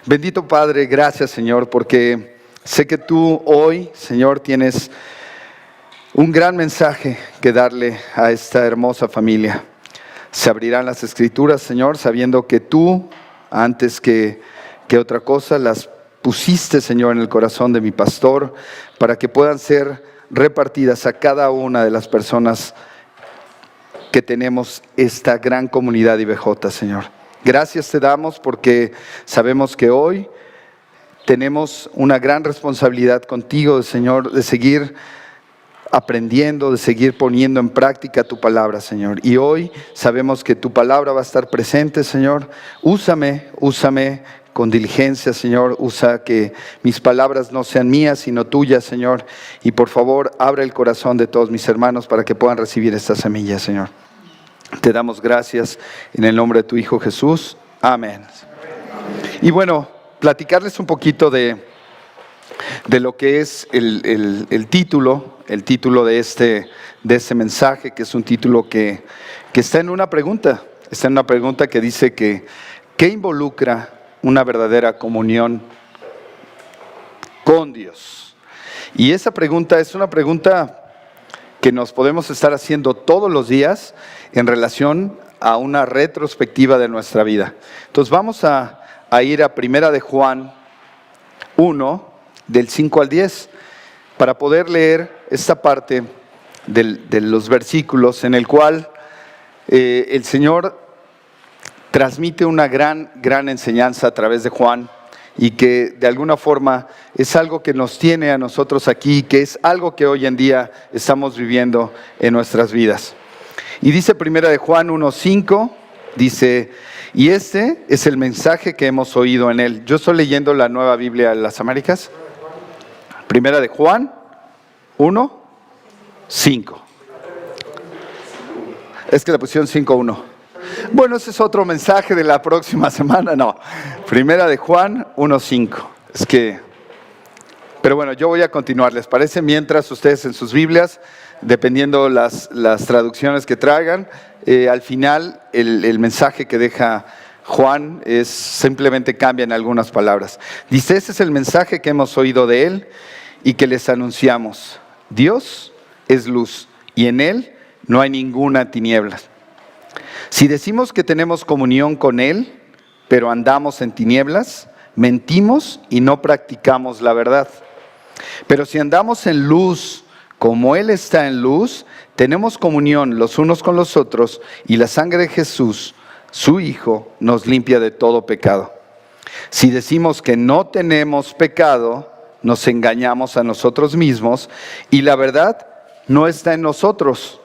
Bendito Padre, gracias Señor, porque sé que tú hoy, Señor, tienes un gran mensaje que darle a esta hermosa familia. Se abrirán las Escrituras, Señor, sabiendo que tú, antes que otra cosa, las pusiste, Señor, en el corazón de mi pastor, para que puedan ser repartidas a cada una de las personas que tenemos esta gran comunidad IBJ, Señor. Gracias te damos porque sabemos que hoy tenemos una gran responsabilidad contigo, Señor, de seguir aprendiendo, de seguir poniendo en práctica tu palabra, Señor. Y hoy sabemos que tu palabra va a estar presente, Señor. Úsame con diligencia, Señor. Usa que mis palabras no sean mías, sino tuyas, Señor. Y por favor, abre el corazón de todos mis hermanos para que puedan recibir esta semilla, Señor. Te damos gracias en el nombre de tu Hijo Jesús. Amén. Y bueno, platicarles un poquito de lo que es el título de este mensaje, que es un título que está en una pregunta. Está en una pregunta que dice que ¿qué involucra una verdadera comunión con Dios? Y esa pregunta es una pregunta que nos podemos estar haciendo todos los días en relación a una retrospectiva de nuestra vida. Entonces vamos a ir a Primera de Juan 1, del 5 al 10, para poder leer esta parte de los versículos en el cual el Señor transmite una gran enseñanza a través de Juan, y que de alguna forma es algo que nos tiene a nosotros aquí, que es algo que hoy en día estamos viviendo en nuestras vidas. Y dice Primera de Juan 1:5, dice, y este es el mensaje que hemos oído en él. Yo estoy leyendo la Nueva Biblia de las Américas. Primera de Juan 1:5. Es que la pusieron 5:1. Bueno, ese es otro mensaje de la próxima semana, no. Primera de Juan 1:5. Pero bueno, yo voy a continuar, ¿les parece? Mientras ustedes en sus Biblias, dependiendo las traducciones que traigan, al final el mensaje que deja Juan es simplemente cambian algunas palabras. Dice, este es el mensaje que hemos oído de él y que les anunciamos. Dios es luz y en él no hay ninguna tiniebla. Si decimos que tenemos comunión con él, pero andamos en tinieblas, mentimos y no practicamos la verdad. Pero si andamos en luz, como él está en luz, tenemos comunión los unos con los otros, y la sangre de Jesús, su Hijo, nos limpia de todo pecado. Si decimos que no tenemos pecado, nos engañamos a nosotros mismos, y la verdad no está en nosotros.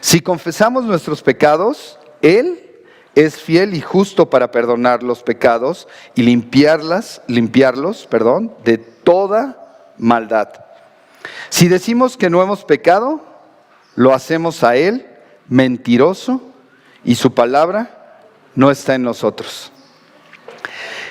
Si confesamos nuestros pecados, él es fiel y justo para perdonar los pecados y limpiarlos, de toda maldad. Si decimos que no hemos pecado, lo hacemos a él mentiroso y su palabra no está en nosotros.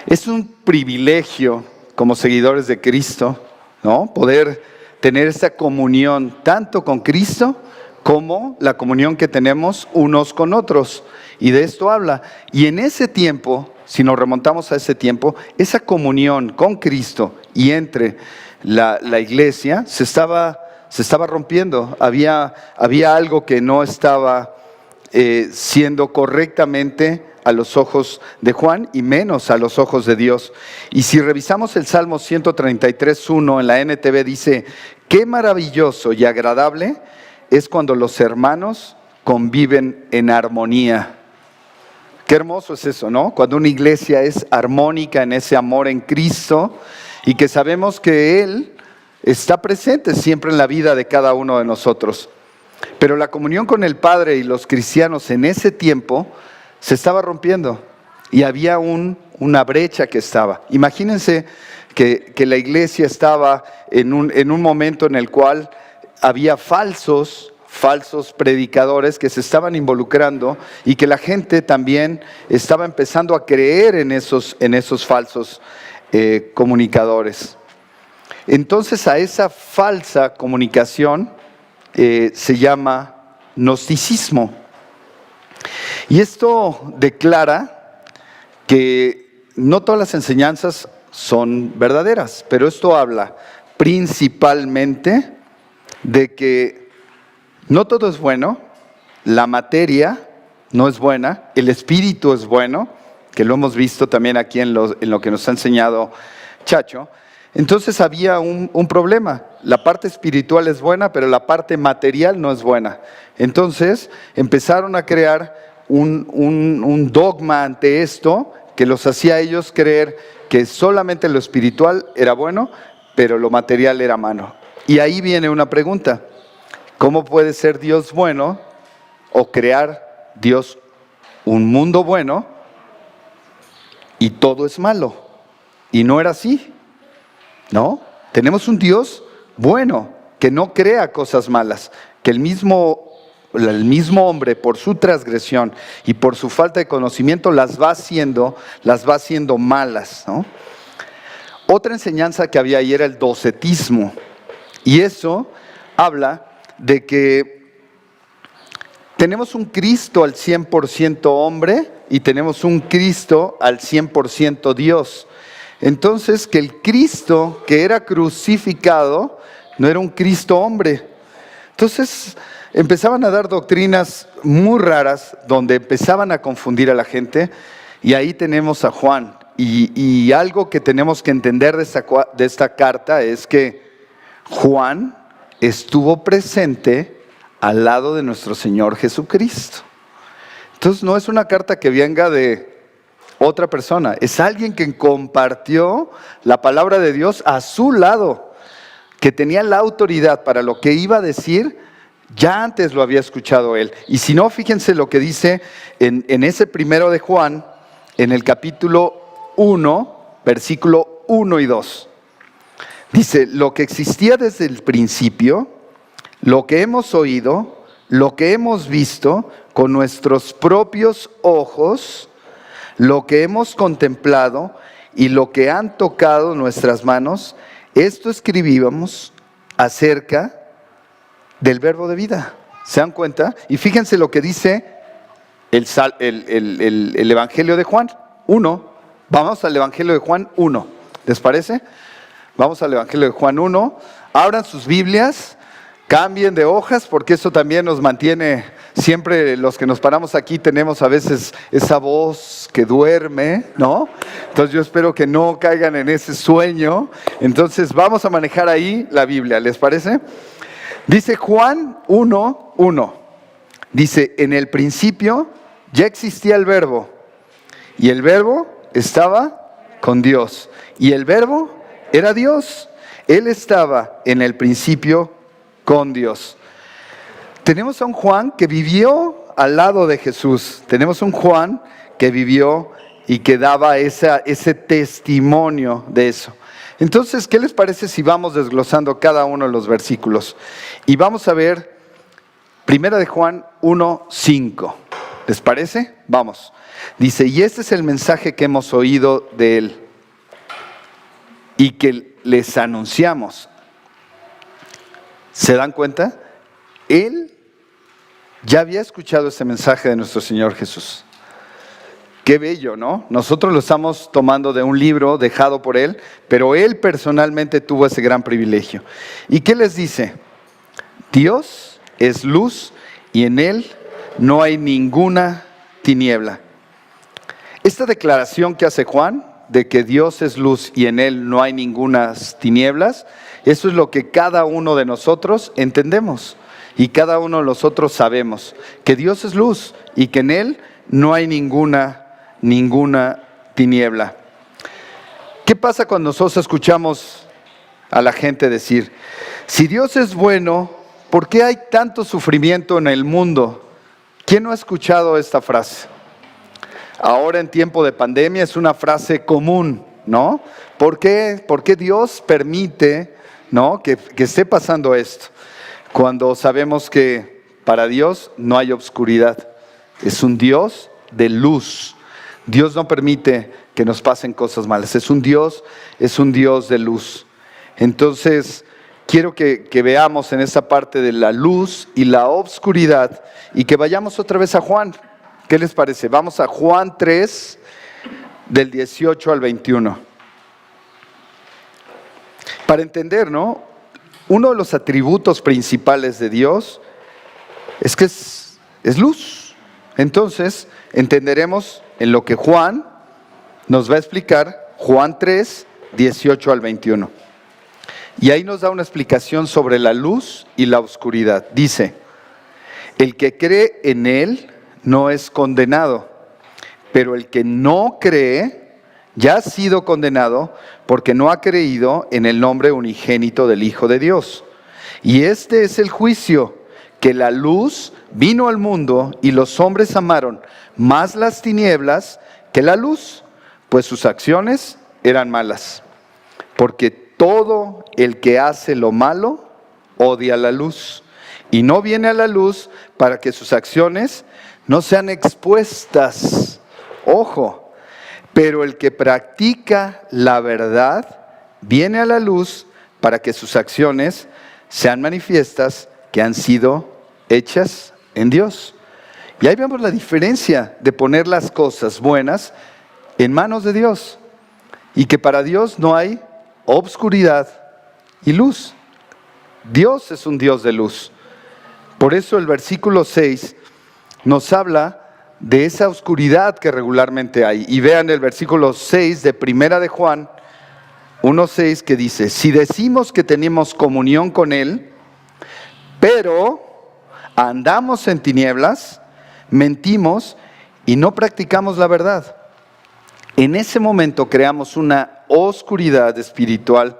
Es un privilegio como seguidores de Cristo, ¿no? Poder tener esta comunión tanto con Cristo como la comunión que tenemos unos con otros. Y de esto habla. Y en ese tiempo, si nos remontamos a ese tiempo, esa comunión con Cristo y entre la iglesia se estaba rompiendo. Había algo que no estaba siendo correctamente a los ojos de Juan y menos a los ojos de Dios. Y si revisamos el Salmo 133:1 en la NTV dice, qué maravilloso y agradable es cuando los hermanos conviven en armonía. Qué hermoso es eso, ¿no? Cuando una iglesia es armónica en ese amor en Cristo y que sabemos que Él está presente siempre en la vida de cada uno de nosotros. Pero la comunión con el Padre y los cristianos en ese tiempo se estaba rompiendo y había una brecha que estaba. Imagínense que la iglesia estaba en un momento en el cual había falsos predicadores que se estaban involucrando y que la gente también estaba empezando a creer en esos falsos comunicadores. Entonces a esa falsa comunicación se llama gnosticismo. Y esto declara que no todas las enseñanzas son verdaderas, pero esto habla principalmente de que no todo es bueno, la materia no es buena, el espíritu es bueno, que lo hemos visto también aquí en lo que nos ha enseñado Chacho. Entonces había un problema, la parte espiritual es buena, pero la parte material no es buena. Entonces empezaron a crear un dogma ante esto, que los hacía a ellos creer que solamente lo espiritual era bueno, pero lo material era malo. Y ahí viene una pregunta: ¿cómo puede ser Dios bueno o crear Dios un mundo bueno y todo es malo? Y no era así, ¿no? Tenemos un Dios bueno que no crea cosas malas, que el mismo hombre, por su transgresión y por su falta de conocimiento, las va haciendo malas, ¿no? Otra enseñanza que había ahí era el docetismo, y eso habla de que tenemos un Cristo al 100% hombre y tenemos un Cristo al 100% Dios. Entonces, que el Cristo que era crucificado no era un Cristo hombre. Entonces empezaban a dar doctrinas muy raras donde empezaban a confundir a la gente, y ahí tenemos a Juan. Y algo que tenemos que entender de esta carta es que Juan estuvo presente al lado de nuestro Señor Jesucristo. Entonces no es una carta que venga de otra persona, es alguien que compartió la palabra de Dios a su lado, que tenía la autoridad para lo que iba a decir. Ya antes lo había escuchado él. Y si no, fíjense lo que dice en ese primero de Juan, en el capítulo 1, versículo 1 y 2. Dice: lo que existía desde el principio, lo que hemos oído, lo que hemos visto con nuestros propios ojos, lo que hemos contemplado y lo que han tocado nuestras manos, esto escribíamos acerca del verbo de vida. ¿Se dan cuenta? Y fíjense lo que dice el Evangelio de Juan 1. Vamos al Evangelio de Juan 1. ¿Les parece? Vamos al Evangelio de Juan 1. Abran sus Biblias, cambien de hojas, porque eso también nos mantiene, siempre los que nos paramos aquí tenemos a veces esa voz que duerme, ¿no? Entonces yo espero que no caigan en ese sueño. Entonces vamos a manejar ahí la Biblia, ¿les parece? Dice Juan 1:1. Dice: en el principio ya existía el verbo, y el verbo estaba con Dios, y el verbo era Dios. Él estaba en el principio con Dios. Tenemos a un Juan que vivió al lado de Jesús. Tenemos un Juan que vivió y que daba ese testimonio de eso. Entonces, ¿qué les parece si vamos desglosando cada uno de los versículos? Y vamos a ver Primera de Juan 1:5. ¿Les parece? Vamos. Dice: y este es el mensaje que hemos oído de él y que les anunciamos. ¿Se dan cuenta? Él ya había escuchado ese mensaje de nuestro Señor Jesús. Qué bello, ¿no? Nosotros lo estamos tomando de un libro dejado por él, pero él personalmente tuvo ese gran privilegio. ¿Y qué les dice? Dios es luz y en él no hay ninguna tiniebla. Esta declaración que hace Juan, de que Dios es luz y en él no hay ninguna tinieblas, eso es lo que cada uno de nosotros entendemos. Y cada uno de nosotros sabemos que Dios es luz y que en él no hay ninguna tiniebla. ¿Qué pasa cuando nosotros escuchamos a la gente decir: si Dios es bueno, ¿por qué hay tanto sufrimiento en el mundo? ¿Quién no ha escuchado esta frase? Ahora en tiempo de pandemia es una frase común, ¿no? ¿Por qué Dios permite, ¿no?, que esté pasando esto? Cuando sabemos que para Dios no hay obscuridad. Es un Dios de luz. Dios no permite que nos pasen cosas malas. Es un Dios de luz. Entonces, quiero que veamos en esa parte de la luz y la obscuridad y que vayamos otra vez a Juan. ¿Qué les parece? Vamos a Juan 3, del 18 al 21. Para entender, ¿no? Uno de los atributos principales de Dios es que es luz. Entonces, entenderemos en lo que Juan nos va a explicar, Juan 3, 18 al 21. Y ahí nos da una explicación sobre la luz y la oscuridad. Dice, el que cree en Él no es condenado, pero el que no cree ya ha sido condenado porque no ha creído en el nombre unigénito del Hijo de Dios. Y este es el juicio, que la luz vino al mundo y los hombres amaron más las tinieblas que la luz, pues sus acciones eran malas. Porque todo el que hace lo malo odia la luz y no viene a la luz para que sus acciones no sean expuestas. Ojo, pero el que practica la verdad viene a la luz para que sus acciones sean manifiestas que han sido hechas en Dios. Y ahí vemos la diferencia de poner las cosas buenas en manos de Dios y que para Dios no hay obscuridad y luz. Dios es un Dios de luz. Por eso el versículo 6 nos habla de esa oscuridad que regularmente hay. Y vean el versículo 6 de Primera de Juan 1:6 que dice, si decimos que tenemos comunión con Él, pero andamos en tinieblas, mentimos y no practicamos la verdad. En ese momento creamos una oscuridad espiritual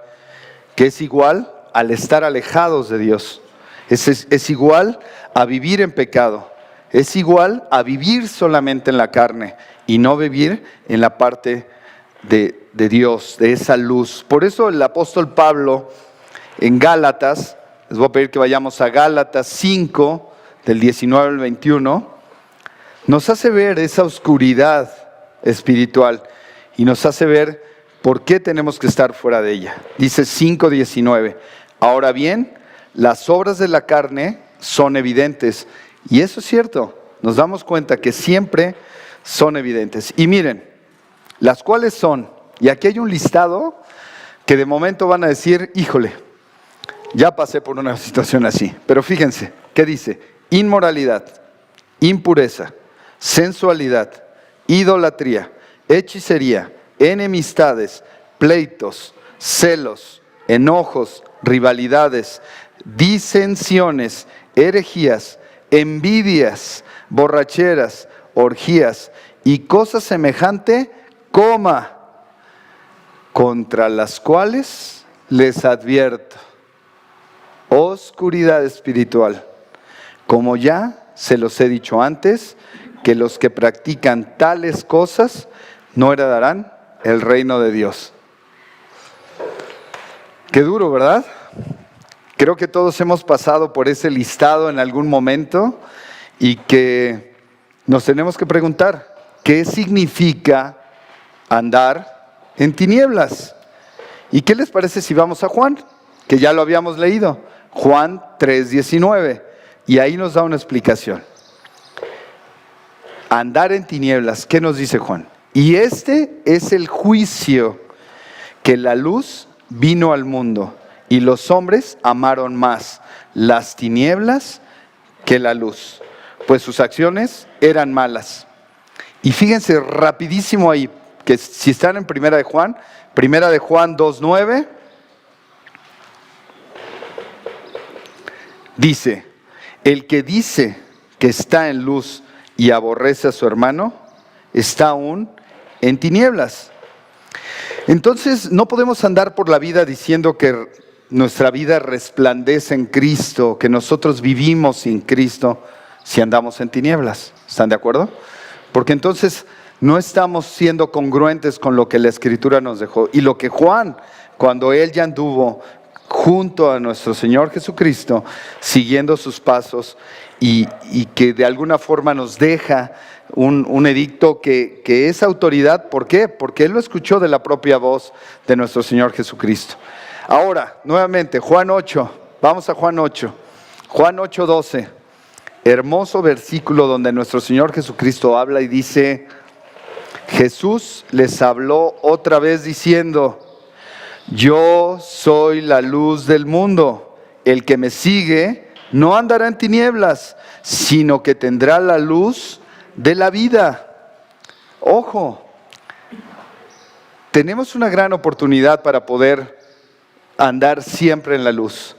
que es igual al estar alejados de Dios. Es igual a vivir en pecado. Es igual a vivir solamente en la carne y no vivir en la parte de Dios, de esa luz. Por eso el apóstol Pablo en Gálatas, les voy a pedir que vayamos a Gálatas 5, del 19 al 21, nos hace ver esa oscuridad espiritual y nos hace ver por qué tenemos que estar fuera de ella. Dice 5:19, ahora bien, las obras de la carne son evidentes. Y eso es cierto, nos damos cuenta que siempre son evidentes. Y miren, las cuales son, y aquí hay un listado que de momento van a decir, híjole, ya pasé por una situación así. Pero fíjense, ¿qué dice? Inmoralidad, impureza, sensualidad, idolatría, hechicería, enemistades, pleitos, celos, enojos, rivalidades, disensiones, herejías, envidias, borracheras, orgías y cosas semejantes, contra las cuales les advierto, oscuridad espiritual, como ya se los he dicho antes, que los que practican tales cosas no heredarán el reino de Dios. Qué duro, ¿verdad? Creo que todos hemos pasado por ese listado en algún momento y que nos tenemos que preguntar, ¿qué significa andar en tinieblas? ¿Y qué les parece si vamos a Juan? Que ya lo habíamos leído, Juan 3:19, y ahí nos da una explicación. Andar en tinieblas, ¿qué nos dice Juan? Y este es el juicio, que la luz vino al mundo y los hombres amaron más las tinieblas que la luz, pues sus acciones eran malas. Y fíjense rapidísimo ahí, que si están en Primera de Juan 2:9, dice, el que dice que está en luz y aborrece a su hermano, está aún en tinieblas. Entonces no podemos andar por la vida diciendo que nuestra vida resplandece en Cristo, que nosotros vivimos sin Cristo, si andamos en tinieblas. ¿Están de acuerdo? Porque entonces no estamos siendo congruentes con lo que la Escritura nos dejó. Y lo que Juan, cuando él ya anduvo junto a nuestro Señor Jesucristo, siguiendo sus pasos, y que de alguna forma nos deja un edicto que es autoridad. ¿Por qué? Porque él lo escuchó de la propia voz de nuestro Señor Jesucristo. Ahora, nuevamente, Juan 8, vamos a Juan 8, Juan 8:12, hermoso versículo donde nuestro Señor Jesucristo habla y dice, Jesús les habló otra vez diciendo: yo soy la luz del mundo. El que me sigue no andará en tinieblas, sino que tendrá la luz de la vida. Ojo, tenemos una gran oportunidad para poder andar siempre en la luz.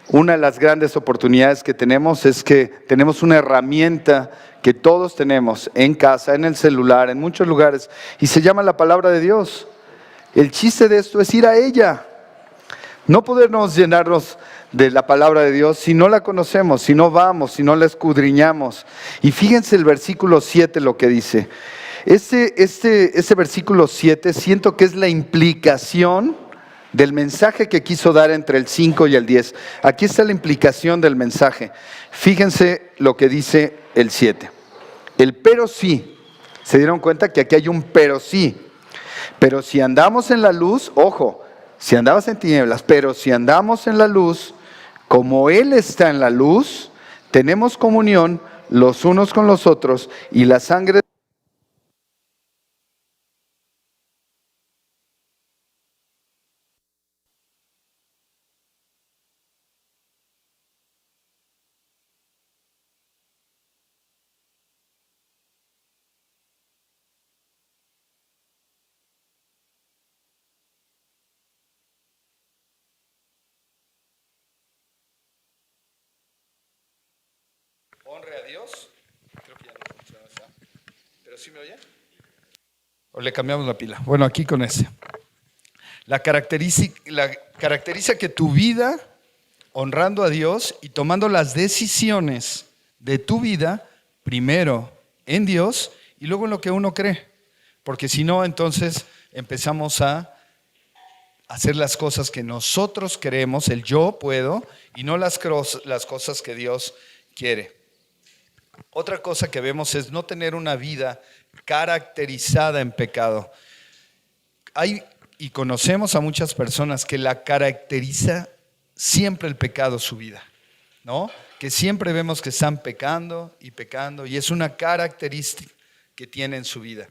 Una de las grandes oportunidades que tenemos es que tenemos una herramienta que todos tenemos en casa, en el celular, en muchos lugares, y se llama la palabra de Dios. El chiste de esto es ir a ella. No podernos llenarnos de la palabra de Dios si no la conocemos, si no vamos, si no la escudriñamos. Y fíjense el versículo 7 lo que dice. Este versículo 7 siento que es la implicación del mensaje que quiso dar entre el 5 y el 10. Aquí está la implicación del mensaje. Fíjense lo que dice el 7. El pero sí. ¿Se dieron cuenta que aquí hay un pero sí? Pero si andamos en la luz, ojo, si andabas en tinieblas, pero si andamos en la luz, como Él está en la luz, tenemos comunión los unos con los otros, y la sangre honre a Dios. Creo que ya no funciona esa. ¿Pero sí me oye? ¿O le cambiamos la pila? Bueno, aquí con ese. Caracteriza que tu vida, honrando a Dios y tomando las decisiones de tu vida, primero en Dios y luego en lo que uno cree. Porque si no, entonces empezamos a hacer las cosas que nosotros queremos, el yo puedo, y no las cosas que Dios quiere. Otra cosa que vemos es no tener una vida caracterizada en pecado. Y conocemos a muchas personas que la caracteriza siempre el pecado su vida, ¿no? Que siempre vemos que están pecando, y es una característica que tienen en su vida.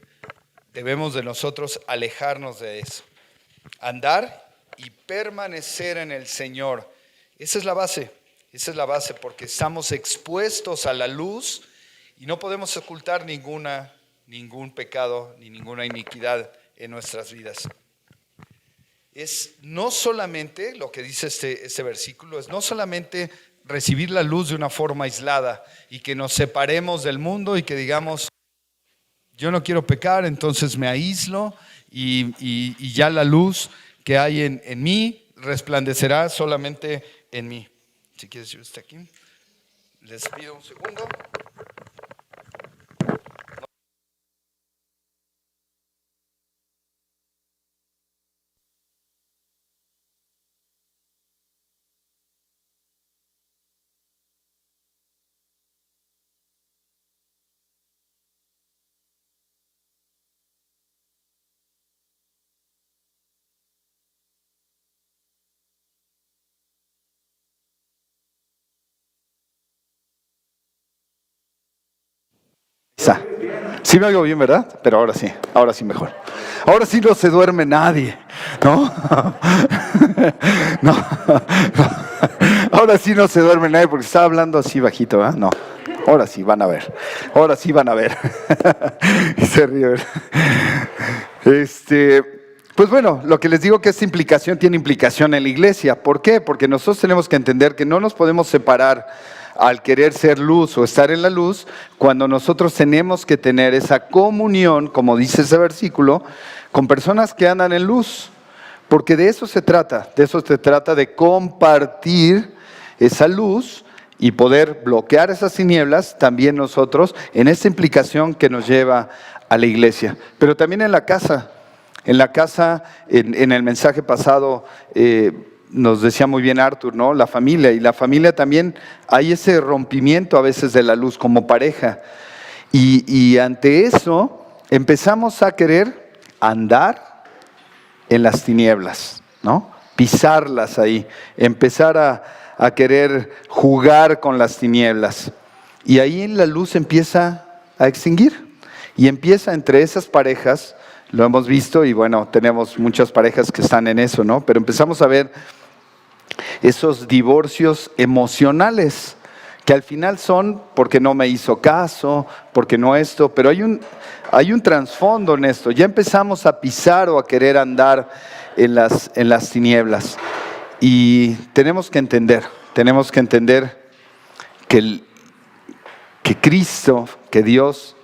Debemos de nosotros alejarnos de eso. Andar y permanecer en el Señor. Esa es la base, porque estamos expuestos a la luz y no podemos ocultar ningún pecado ni ninguna iniquidad en nuestras vidas. Es no solamente, lo que dice este versículo, es no solamente recibir la luz de una forma aislada y que nos separemos del mundo y que digamos, yo no quiero pecar, entonces me aíslo y ya la luz que hay en mí resplandecerá solamente en mí. Si quieres, yo estoy aquí. Les pido un segundo. Sí me oigo bien, ¿verdad? Pero ahora sí mejor. Ahora sí no se duerme nadie, ¿no? No. Ahora sí no se duerme nadie porque estaba hablando así bajito, ¿verdad? No. Ahora sí van a ver. Y se ríe. Pues bueno, lo que les digo que esta implicación tiene implicación en la iglesia. ¿Por qué? Porque nosotros tenemos que entender que no nos podemos separar al querer ser luz o estar en la luz, cuando nosotros tenemos que tener esa comunión, como dice ese versículo, con personas que andan en luz. Porque de eso se trata de compartir esa luz y poder bloquear esas tinieblas también nosotros en esta implicación que nos lleva a la iglesia. Pero también en la casa. En el mensaje pasado nos decía muy bien Arthur, ¿no? La familia, y la familia también hay ese rompimiento a veces de la luz como pareja. Y ante eso empezamos a querer andar en las tinieblas, ¿no? Pisarlas ahí, empezar a querer jugar con las tinieblas. Y ahí la luz empieza a extinguir. Y empieza entre esas parejas, lo hemos visto y bueno, tenemos muchas parejas que están en eso, ¿no? Pero empezamos a ver esos divorcios emocionales, que al final son porque no me hizo caso, porque no esto, pero hay un trasfondo en esto. Ya empezamos a pisar o a querer andar en las tinieblas. Y tenemos que entender que Cristo, que Dios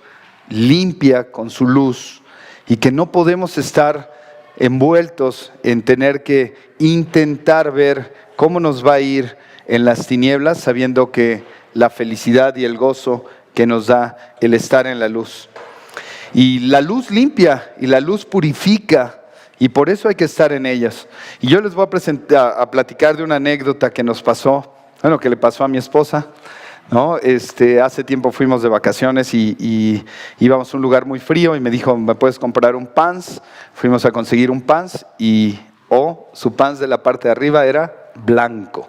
limpia con su luz y que no podemos estar envueltos en tener que intentar ver cómo nos va a ir en las tinieblas, sabiendo que la felicidad y el gozo que nos da el estar en la luz. Y la luz limpia y la luz purifica, y por eso hay que estar en ellas. Y yo les voy a platicar de una anécdota que nos pasó, que le pasó a mi esposa, ¿no? Hace tiempo fuimos de vacaciones y íbamos a un lugar muy frío y me dijo, ¿me puedes comprar un Pants? Fuimos a conseguir un Pants y su Pants de la parte de arriba era blanco.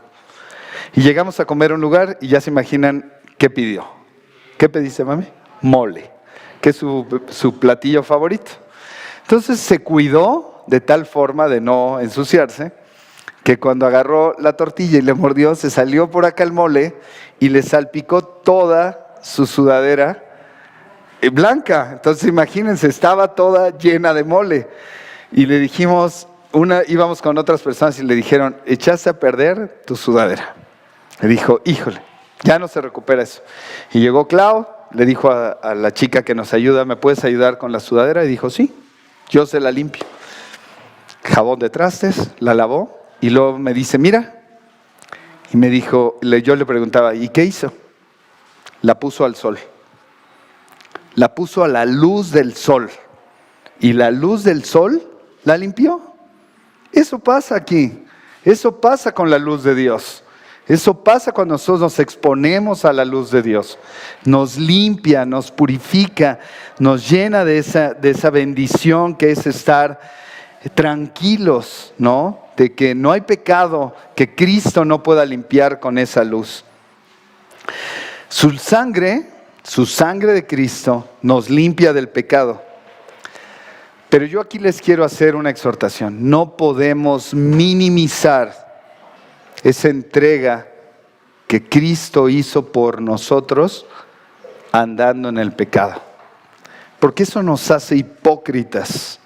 Y llegamos a comer a un lugar y ya se imaginan qué pidió. ¿Qué pediste, mami? Mole, que es su platillo favorito. Entonces se cuidó de tal forma de no ensuciarse, que cuando agarró la tortilla y le mordió, se salió por acá el mole y le salpicó toda su sudadera blanca. Entonces imagínense, estaba toda llena de mole. Y le dijimos, íbamos con otras personas y le dijeron, echaste a perder tu sudadera. Le dijo, híjole, ya no se recupera eso. Y llegó Clau, le dijo a la chica que nos ayuda, ¿me puedes ayudar con la sudadera? Y dijo, sí, yo se la limpio. Jabón de trastes, la lavó. Y luego me dice, mira, y me dijo, yo le preguntaba, ¿y qué hizo? La puso al sol, la puso a la luz del sol, y la luz del sol la limpió. Eso pasa aquí, eso pasa con la luz de Dios, eso pasa cuando nosotros nos exponemos a la luz de Dios. Nos limpia, nos purifica, nos llena de esa bendición que es estar tranquilos, ¿no? De que no hay pecado que Cristo no pueda limpiar con esa luz. Su sangre de Cristo nos limpia del pecado. Pero yo aquí les quiero hacer una exhortación. No podemos minimizar esa entrega que Cristo hizo por nosotros andando en el pecado. Porque eso nos hace hipócritas.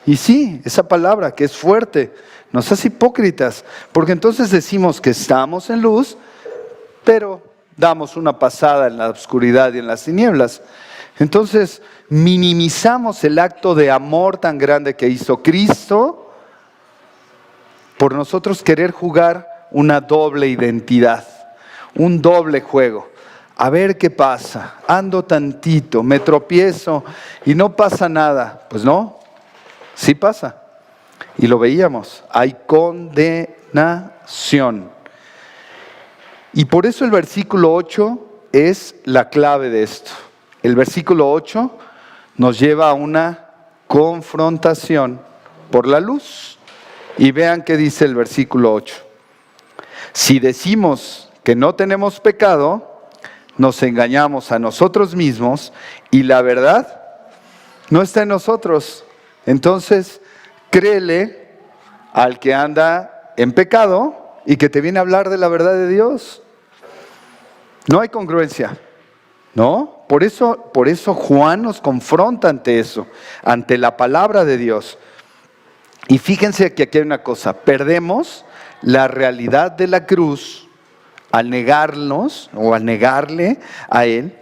Y sí, esa palabra que es fuerte, nos hace hipócritas, porque entonces decimos que estamos en luz, pero damos una pasada en la oscuridad y en las tinieblas. Entonces minimizamos el acto de amor tan grande que hizo Cristo por nosotros querer jugar una doble identidad, un doble juego. A ver qué pasa, ando tantito, me tropiezo y no pasa nada. Pues no, sí pasa. Y lo veíamos, hay condenación. Y por eso el versículo 8 es la clave de esto. El versículo 8 nos lleva a una confrontación por la luz. Y vean qué dice el versículo 8. Si decimos que no tenemos pecado, nos engañamos a nosotros mismos y la verdad no está en nosotros. Entonces, créele al que anda en pecado y que te viene a hablar de la verdad de Dios. No hay congruencia, ¿no? Por eso Juan nos confronta ante eso, ante la palabra de Dios. Y fíjense que aquí hay una cosa, perdemos la realidad de la cruz al negarnos o al negarle a Él,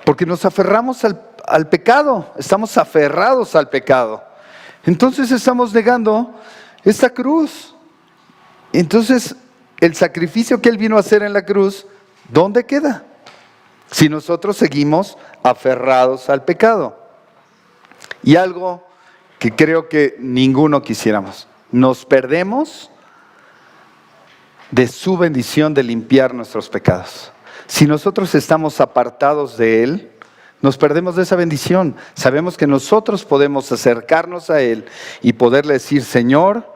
porque nos aferramos al pecado, estamos aferrados al pecado. Entonces estamos negando esta cruz. Entonces el sacrificio que Él vino a hacer en la cruz, ¿dónde queda? Si nosotros seguimos aferrados al pecado. Y algo que creo que ninguno quisiéramos, nos perdemos de su bendición de limpiar nuestros pecados. Si nosotros estamos apartados de Él, nos perdemos de esa bendición. Sabemos que nosotros podemos acercarnos a Él y poderle decir, Señor,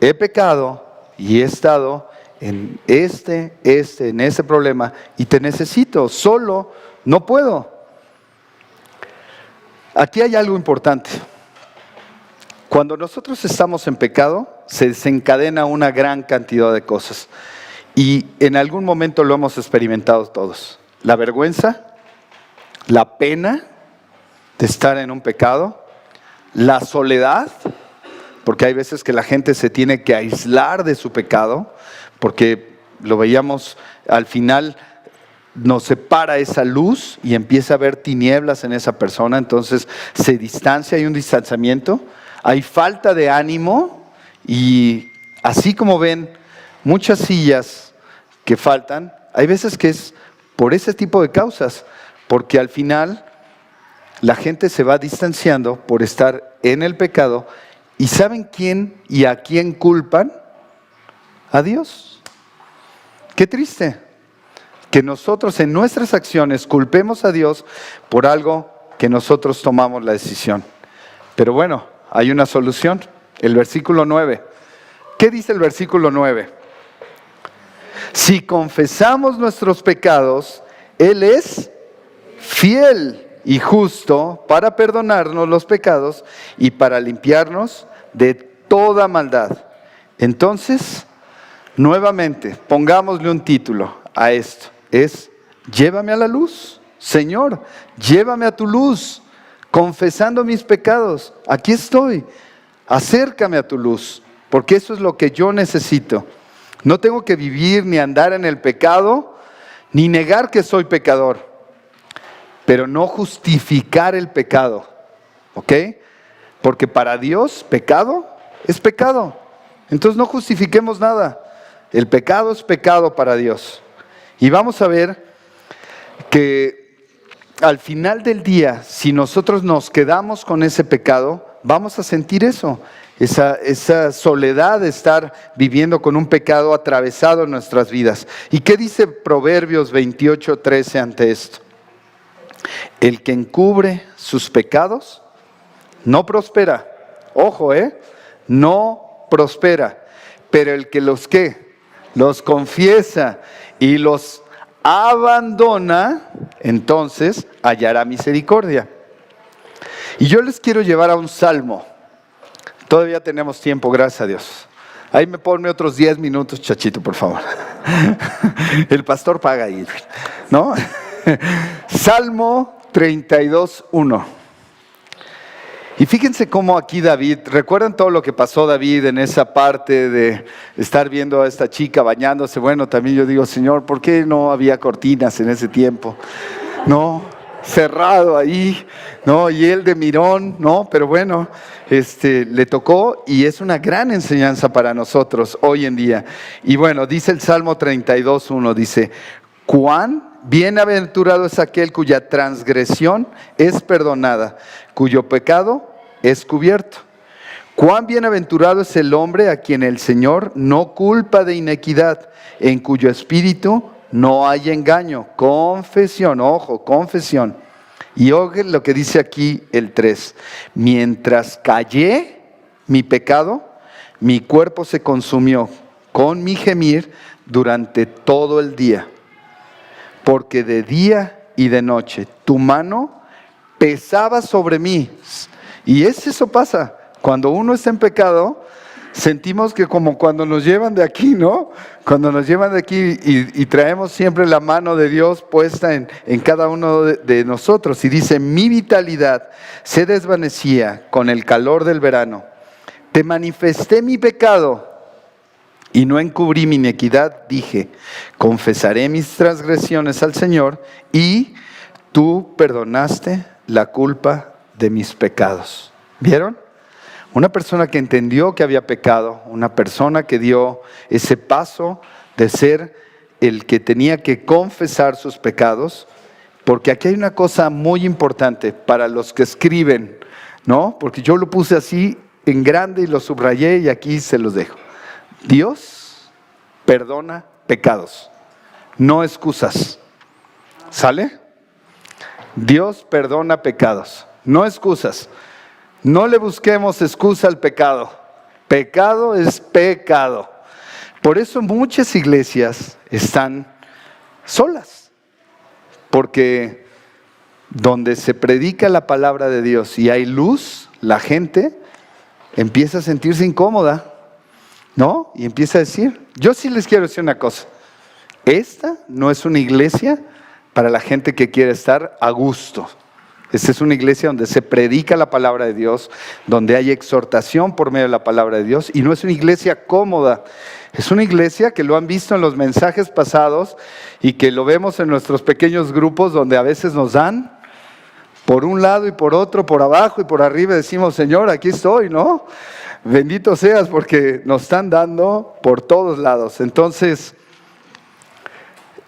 he pecado y he estado en en ese problema y te necesito, solo no puedo. Aquí hay algo importante. Cuando nosotros estamos en pecado, se desencadena una gran cantidad de cosas. Y en algún momento lo hemos experimentado todos. La vergüenza, la pena de estar en un pecado, la soledad, porque hay veces que la gente se tiene que aislar de su pecado, porque lo veíamos al final, nos separa esa luz y empieza a haber tinieblas en esa persona, entonces se distancia, hay un distanciamiento, hay falta de ánimo y así como ven muchas sillas que faltan, hay veces que es por ese tipo de causas, porque al final la gente se va distanciando por estar en el pecado. ¿Y saben quién y a quién culpan? A Dios. Qué triste que nosotros en nuestras acciones culpemos a Dios por algo que nosotros tomamos la decisión. Pero bueno, hay una solución. El versículo 9. ¿Qué dice el versículo 9? Si confesamos nuestros pecados, Él es fiel y justo para perdonarnos los pecados y para limpiarnos de toda maldad. Entonces, nuevamente, pongámosle un título a esto. Es, llévame a la luz. Señor, llévame a tu luz, confesando mis pecados. Aquí estoy. Acércame a tu luz, porque eso es lo que yo necesito. No tengo que vivir ni andar en el pecado, ni negar que soy pecador, pero no justificar el pecado, ¿ok? Porque para Dios, pecado es pecado. Entonces no justifiquemos nada. El pecado es pecado para Dios. Y vamos a ver que al final del día, si nosotros nos quedamos con ese pecado, vamos a sentir eso. Esa soledad de estar viviendo con un pecado atravesado en nuestras vidas. ¿Y qué dice Proverbios 28:13 ante esto? El que encubre sus pecados no prospera. Ojo, no prospera. Pero el que los confiesa y los abandona, entonces hallará misericordia. Y yo les quiero llevar a un salmo. Todavía tenemos tiempo, gracias a Dios. Ahí me ponme otros 10 minutos, Chachito, por favor. El pastor paga ahí, ¿no? Salmo 32:1. Y fíjense cómo aquí David, ¿recuerdan todo lo que pasó David en esa parte de estar viendo a esta chica bañándose? Bueno, también yo digo, Señor, ¿por qué no había cortinas en ese tiempo? No, cerrado ahí, ¿no? Y él de mirón, ¿no? Pero bueno, le tocó y es una gran enseñanza para nosotros hoy en día. Y bueno, dice el Salmo 32:1, dice, cuán bienaventurado es aquel cuya transgresión es perdonada, cuyo pecado es cubierto. Cuán bienaventurado es el hombre a quien el Señor no culpa de iniquidad, en cuyo espíritu no hay engaño. Confesión, ojo, confesión. Y oigan lo que dice aquí el 3. Mientras callé mi pecado, mi cuerpo se consumió con mi gemir durante todo el día. Porque de día y de noche tu mano pesaba sobre mí. Y eso pasa. Cuando uno está en pecado, sentimos que como cuando nos llevan de aquí, ¿no? Cuando nos llevan de aquí y traemos siempre la mano de Dios puesta en cada uno de nosotros. Y dice, mi vitalidad se desvanecía con el calor del verano. Te manifesté mi pecado y no encubrí mi iniquidad. Dije, confesaré mis transgresiones al Señor y tú perdonaste la culpa de mis pecados. ¿Vieron? Una persona que entendió que había pecado, una persona que dio ese paso de ser el que tenía que confesar sus pecados, porque aquí hay una cosa muy importante para los que escriben, ¿no? Porque yo lo puse así en grande y lo subrayé y aquí se los dejo. Dios perdona pecados, no excusas. ¿Sale? Dios perdona pecados, no excusas. No le busquemos excusa al pecado. Pecado es pecado. Por eso muchas iglesias están solas. Porque donde se predica la palabra de Dios y hay luz, la gente empieza a sentirse incómoda, ¿no? Y empieza a decir, yo sí les quiero decir una cosa, esta no es una iglesia para la gente que quiere estar a gusto. Esta es una iglesia donde se predica la palabra de Dios, donde hay exhortación por medio de la palabra de Dios, y no es una iglesia cómoda. Es una iglesia que lo han visto en los mensajes pasados y que lo vemos en nuestros pequeños grupos donde a veces nos dan por un lado y por otro, por abajo y por arriba, decimos, Señor, aquí estoy, ¿no? Bendito seas porque nos están dando por todos lados. Entonces,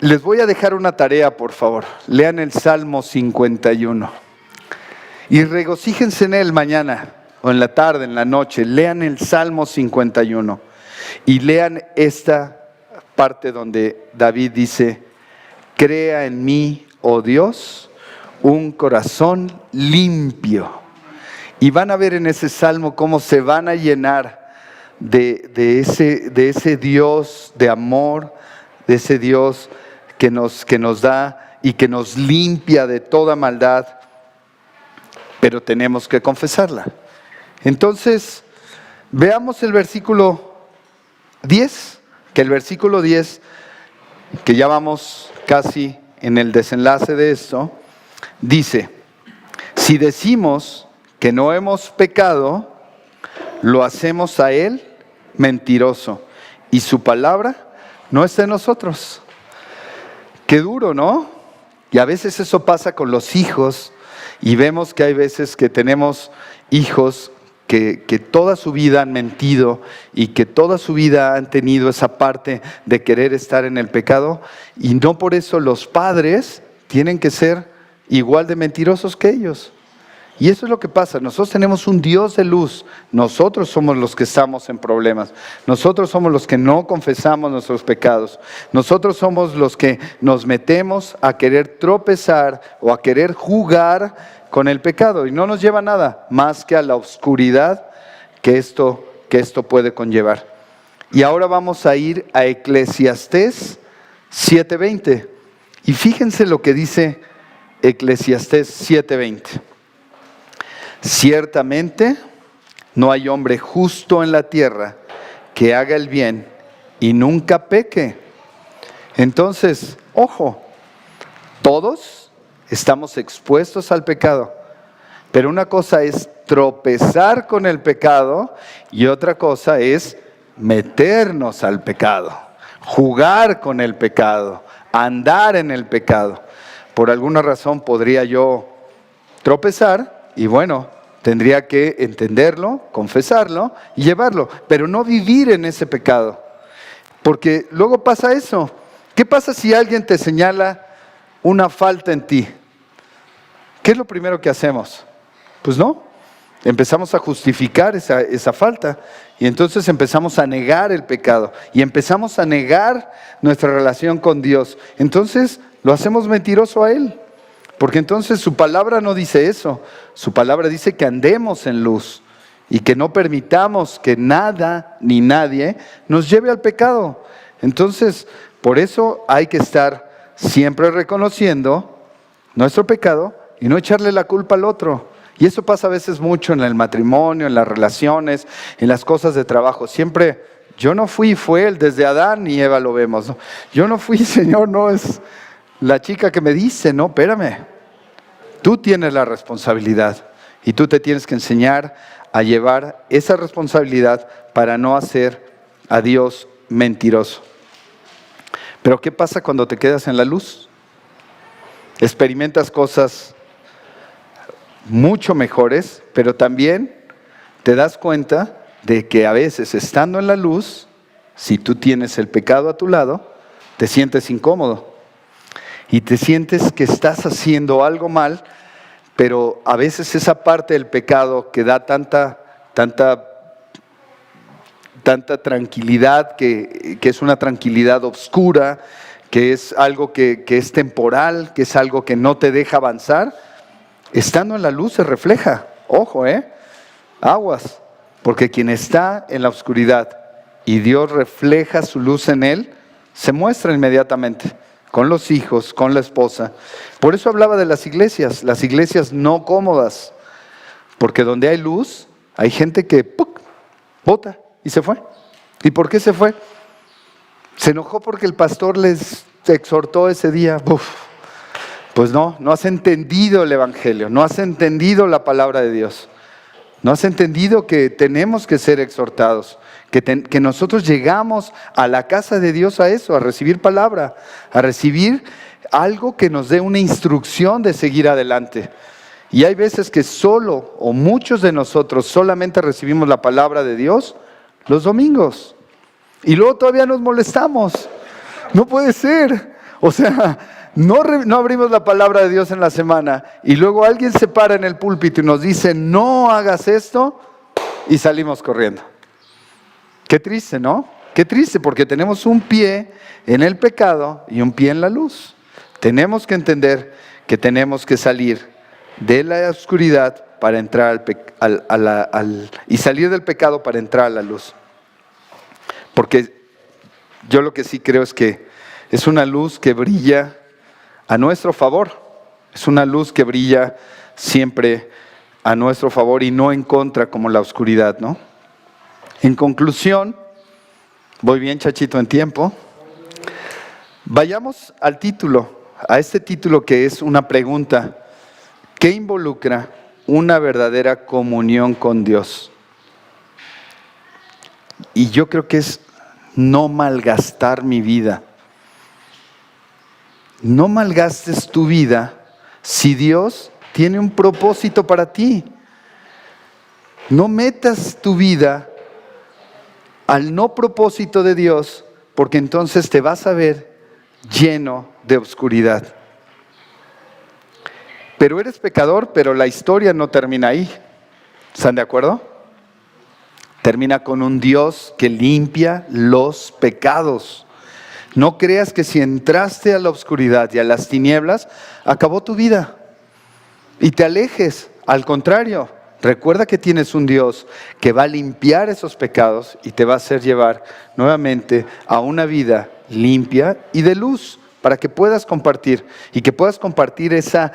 les voy a dejar una tarea, por favor. Lean el Salmo 51 y regocíjense en él mañana o en la tarde, en la noche. Lean el Salmo 51 y lean esta parte donde David dice, crea en mí, oh Dios, un corazón limpio. Y van a ver en ese salmo cómo se van a llenar de ese Dios de amor, de ese Dios que nos da y que nos limpia de toda maldad, pero tenemos que confesarla. Entonces, veamos el versículo 10, que el versículo 10, que ya vamos casi en el desenlace de esto, dice, si decimos que no hemos pecado, lo hacemos a Él mentiroso y su palabra no está en nosotros. Qué duro, ¿no? Y a veces eso pasa con los hijos y vemos que hay veces que tenemos hijos que toda su vida han mentido y que toda su vida han tenido esa parte de querer estar en el pecado y no por eso los padres tienen que ser igual de mentirosos que ellos. Y eso es lo que pasa, nosotros tenemos un Dios de luz, nosotros somos los que estamos en problemas, nosotros somos los que no confesamos nuestros pecados, nosotros somos los que nos metemos a querer tropezar o a querer jugar con el pecado y no nos lleva a nada más que a la oscuridad que esto puede conllevar. Y ahora vamos a ir a Eclesiastés 7:20 y fíjense lo que dice Eclesiastés 7:20. Ciertamente no hay hombre justo en la tierra que haga el bien y nunca peque. Entonces, ojo, todos estamos expuestos al pecado, pero una cosa es tropezar con el pecado y otra cosa es meternos al pecado, jugar con el pecado, andar en el pecado. Por alguna razón podría yo tropezar y bueno, tendría que entenderlo, confesarlo y llevarlo, pero no vivir en ese pecado. Porque luego pasa eso. ¿Qué pasa si alguien te señala una falta en ti? ¿Qué es lo primero que hacemos? Pues no, empezamos a justificar esa falta y entonces empezamos a negar el pecado y empezamos a negar nuestra relación con Dios. Entonces lo hacemos mentiroso a Él. Porque entonces su palabra no dice eso, su palabra dice que andemos en luz y que no permitamos que nada ni nadie nos lleve al pecado. Entonces, por eso hay que estar siempre reconociendo nuestro pecado y no echarle la culpa al otro. Y eso pasa a veces mucho en el matrimonio, en las relaciones, en las cosas de trabajo. Siempre, yo no fui, fue él, desde Adán y Eva lo vemos, ¿no? Yo no fui, Señor, no es la chica que me dice, no, espérame. Tú tienes la responsabilidad y tú te tienes que enseñar a llevar esa responsabilidad para no hacer a Dios mentiroso. Pero ¿qué pasa cuando te quedas en la luz? Experimentas cosas mucho mejores, pero también te das cuenta de que a veces estando en la luz, si tú tienes el pecado a tu lado, te sientes incómodo. Y te sientes que estás haciendo algo mal, pero a veces esa parte del pecado que da tanta tranquilidad, que es una tranquilidad oscura, que es algo que es temporal, que es algo que no te deja avanzar, estando en la luz se refleja. Ojo, aguas, porque quien está en la oscuridad y Dios refleja su luz en él, se muestra inmediatamente. con los hijos, con la esposa. Por eso hablaba de las iglesias no cómodas, porque donde hay luz, hay gente que ¡puc!, bota y se fue. ¿Y por qué se fue? Se enojó porque el pastor les exhortó ese día. Pues no has entendido el evangelio, no has entendido la palabra de Dios. No has entendido que tenemos que ser exhortados, que nosotros llegamos a la casa de Dios a eso, a recibir palabra, a recibir algo que nos dé una instrucción de seguir adelante. Y hay veces que solo, o muchos de nosotros, solamente recibimos la palabra de Dios los domingos. Y luego todavía nos molestamos. No puede ser. O sea, no abrimos la palabra de Dios en la semana y luego alguien se para en el púlpito y nos dice, no hagas esto, y salimos corriendo. Qué triste, ¿no? Qué triste, porque tenemos un pie en el pecado y un pie en la luz. Tenemos que entender que tenemos que salir de la oscuridad para entrar y salir del pecado para entrar a la luz. Porque yo lo que sí creo es que es una luz que brilla a nuestro favor. Es una luz que brilla siempre a nuestro favor y no en contra como la oscuridad, ¿no? En conclusión, voy bien, Chachito, en tiempo. Vayamos al título, a este título que es una pregunta. ¿Qué involucra una verdadera comunión con Dios? Y yo creo que es no malgastar mi vida. No malgastes tu vida si Dios tiene un propósito para ti. No metas tu vida al no propósito de Dios, porque entonces te vas a ver lleno de oscuridad. Pero eres pecador, pero la historia no termina ahí. ¿Están de acuerdo? Termina con un Dios que limpia los pecados. No creas que si entraste a la oscuridad y a las tinieblas, acabó tu vida y te alejes. Al contrario, recuerda que tienes un Dios que va a limpiar esos pecados y te va a hacer llevar nuevamente a una vida limpia y de luz, para que puedas compartir y que puedas compartir ese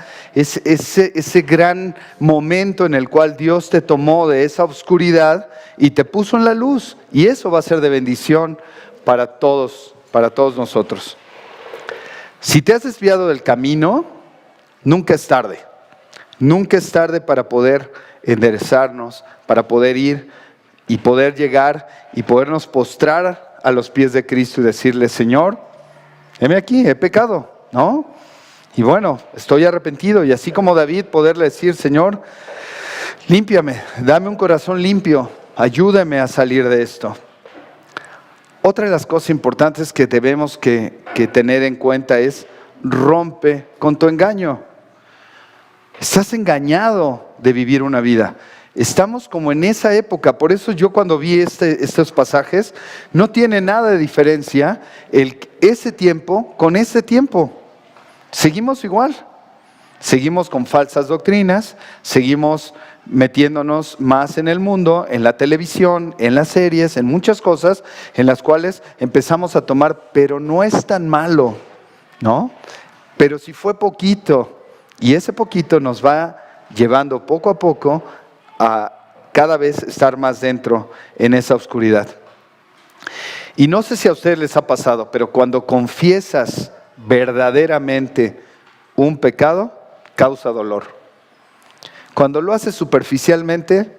gran momento en el cual Dios te tomó de esa oscuridad y te puso en la luz, y eso va a ser de bendición para todos nosotros. Si te has desviado del camino, nunca es tarde. Nunca es tarde para poder enderezarnos, para poder ir y poder llegar y podernos postrar a los pies de Cristo y decirle, Señor, heme aquí, he pecado, ¿no? Y bueno, estoy arrepentido. Y así como David, poderle decir, Señor, límpiame, dame un corazón limpio, ayúdame a salir de esto. Otra de las cosas importantes que debemos que tener en cuenta es, rompe con tu engaño. Estás engañado de vivir una vida. Estamos como en esa época. Por eso yo cuando vi estos pasajes, no tiene nada de diferencia ese tiempo con este tiempo. Seguimos igual. Seguimos con falsas doctrinas, seguimos metiéndonos más en el mundo, en la televisión, en las series, en muchas cosas en las cuales empezamos a tomar, pero no es tan malo, ¿no? Pero si fue poquito, y ese poquito nos va llevando poco a poco a cada vez estar más dentro en esa oscuridad. Y no sé si a ustedes les ha pasado, pero cuando confiesas verdaderamente un pecado, causa dolor. Cuando lo haces superficialmente,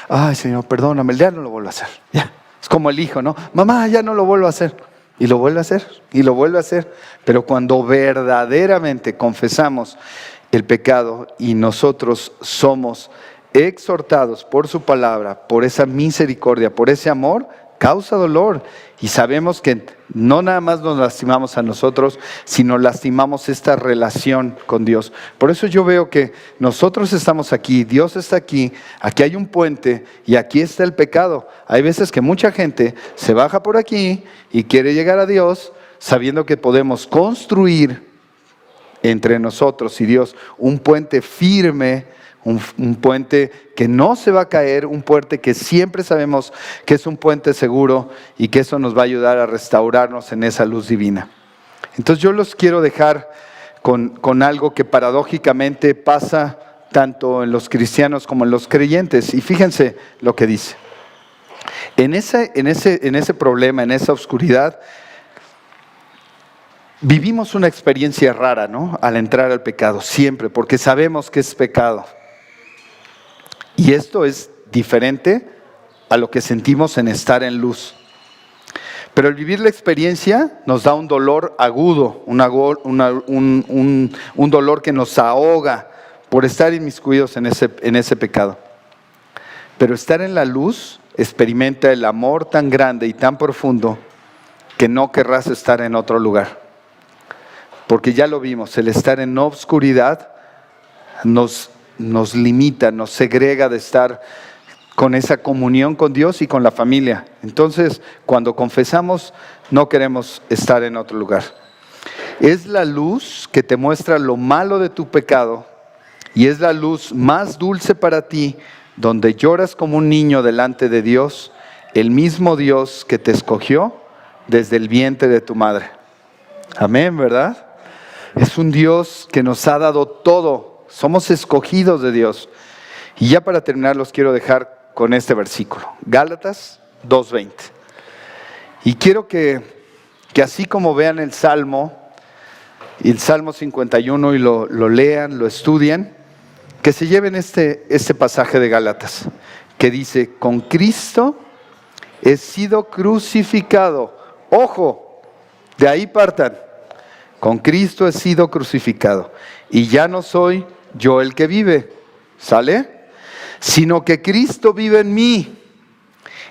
ay Señor, perdóname, ya no lo vuelvo a hacer. Ya. Es como el hijo, ¿no? Mamá, ya no lo vuelvo a hacer. Y lo vuelve a hacer, y lo vuelve a hacer. Pero cuando verdaderamente confesamos el pecado y nosotros somos exhortados por su palabra, por esa misericordia, por ese amor, causa dolor. Y sabemos que no nada más nos lastimamos a nosotros, sino lastimamos esta relación con Dios. Por eso yo veo que nosotros estamos aquí, Dios está aquí hay un puente y aquí está el pecado. Hay veces que mucha gente se baja por aquí y quiere llegar a Dios sabiendo que podemos construir entre nosotros y Dios un puente firme, un puente que no se va a caer, un puente que siempre sabemos que es un puente seguro y que eso nos va a ayudar a restaurarnos en esa luz divina. Entonces yo los quiero dejar con algo que paradójicamente pasa tanto en los cristianos como en los creyentes. Y fíjense lo que dice. En ese problema, en esa oscuridad, vivimos una experiencia rara, ¿no? Al entrar al pecado, siempre, porque sabemos que es pecado. Y esto es diferente a lo que sentimos en estar en luz. Pero el vivir la experiencia nos da un dolor agudo, un dolor que nos ahoga por estar inmiscuidos en ese pecado. Pero estar en la luz experimenta el amor tan grande y tan profundo que no querrás estar en otro lugar. Porque ya lo vimos, el estar en obscuridad nos limita, nos segrega de estar con esa comunión con Dios y con la familia. Entonces, cuando confesamos, no queremos estar en otro lugar. Es la luz que te muestra lo malo de tu pecado y es la luz más dulce para ti, donde lloras como un niño delante de Dios, el mismo Dios que te escogió desde el vientre de tu madre. Amén, ¿verdad? Es un Dios que nos ha dado todo. Somos escogidos de Dios. Y ya para terminar los quiero dejar con este versículo, Gálatas 2:20. Y quiero que así como vean el Salmo 51 y lo lean, lo estudien, que se lleven este pasaje de Gálatas, que dice, con Cristo he sido crucificado. Ojo, de ahí partan. Con Cristo he sido crucificado. Y ya no soy yo el que vive, ¿sale? Sino que Cristo vive en mí,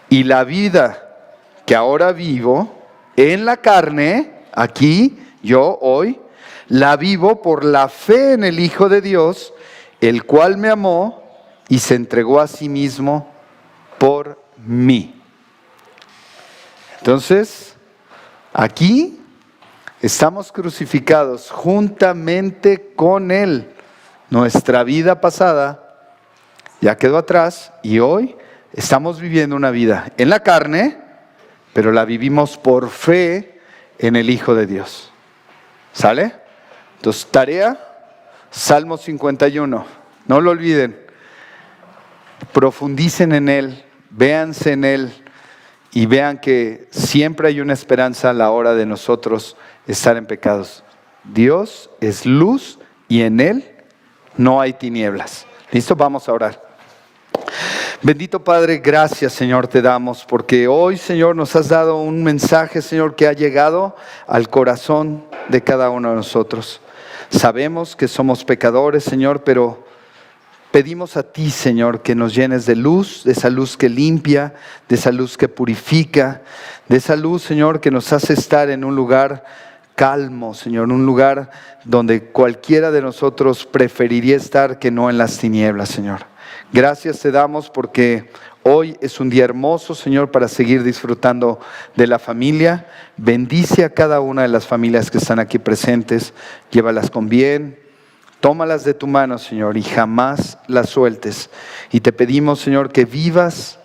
y la vida que ahora vivo en la carne, aquí, yo hoy, la vivo por la fe en el Hijo de Dios, el cual me amó y se entregó a sí mismo por mí. Entonces, aquí estamos crucificados juntamente con Él. Nuestra vida pasada ya quedó atrás y hoy estamos viviendo una vida en la carne, pero la vivimos por fe en el Hijo de Dios. ¿Sale? Entonces, tarea, Salmo 51. No lo olviden. Profundicen en Él, véanse en Él y vean que siempre hay una esperanza a la hora de nosotros estar en pecados. Dios es luz y en Él no hay tinieblas. ¿Listo? Vamos a orar. Bendito Padre, gracias Señor te damos porque hoy Señor nos has dado un mensaje Señor que ha llegado al corazón de cada uno de nosotros. Sabemos que somos pecadores Señor, pero pedimos a ti Señor que nos llenes de luz, de esa luz que limpia, de esa luz que purifica, de esa luz Señor que nos hace estar en un lugar calmo Señor, un lugar donde cualquiera de nosotros preferiría estar que no en las tinieblas Señor. Gracias te damos porque hoy es un día hermoso, Señor, para seguir disfrutando de la familia. Bendice a cada una de las familias que están aquí presentes. Llévalas con bien. Tómalas de tu mano, Señor, y jamás las sueltes. Y te pedimos, Señor, que vivas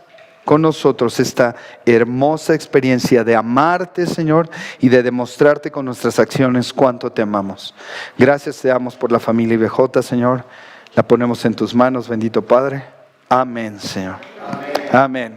con nosotros esta hermosa experiencia de amarte, Señor, y de demostrarte con nuestras acciones cuánto te amamos. Gracias te damos por la familia IBJ, Señor. La ponemos en tus manos, bendito Padre. Amén, Señor. Amén. Amén.